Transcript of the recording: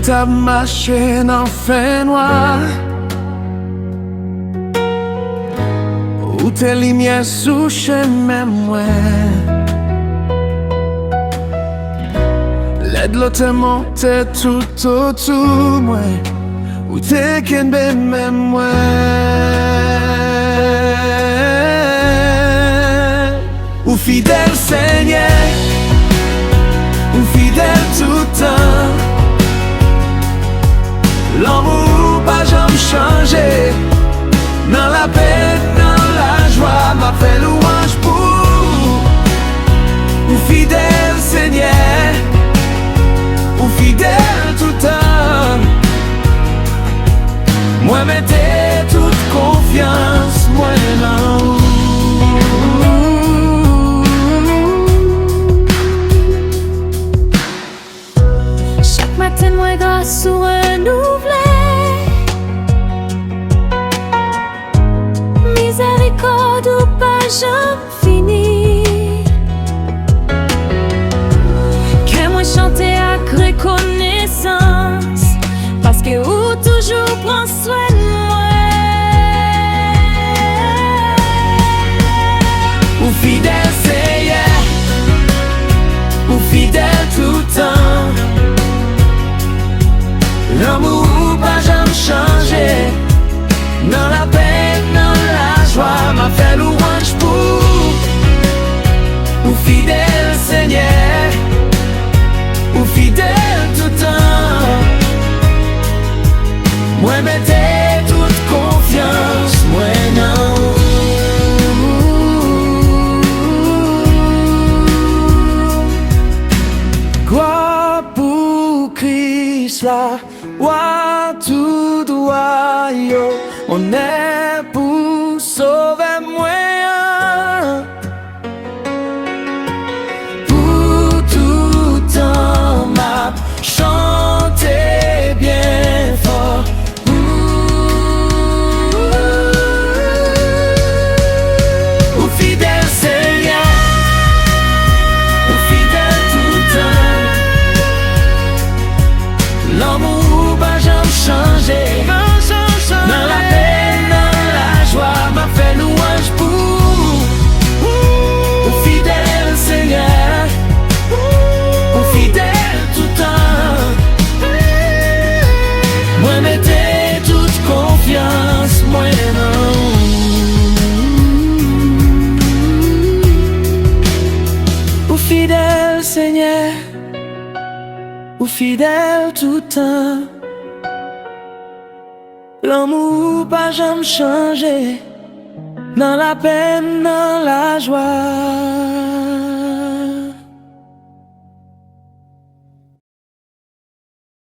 t'as marché dans fin noir, où tes lumières sous chemin moi. L'aide l'eau te monte tout autour moi, où t'es qu'un bébé même moi. Ou fidèle Seigneur, ou fidèle tout temps. L'amour pas jamais changé, dans la peine, dans la joie, m'a fait louange pour. Ou fidèle Seigneur, ou fidèle tout temps. Moi mettez toute confiance, moi non. Chaque matin, moi grâce ou renouvelé, miséricorde ou pas jamais fini. Que moi chanter avec reconnaissance, parce que ou toujours prend soin de moi. Ou fidèle Seigneur, ou fidèle tout temps. L'amour pas jamais changé, dans la peine, dans la joie, m'a fait louange pour. Ou fidèle Seigneur, ou fidèle tout temps. Moi mettez toute confiance, moi non. Gloire pour Christ là, wa tout droit yo, on est pour sauver moi. Pour tout temps m'a chanté bien fort. Ou fidèle Seigneur, ou fidèle tout temps. L'amour pas jamais changé, dans la peine, dans la joie, m'a fait louange pour. Ou fidèle Seigneur, ou fidèle tout temps. Moi mettez toute confiance, moi non. Ou fidèle Seigneur, ou fidèle tout temps. L'amour pas jamais changé, dans la peine, dans la joie.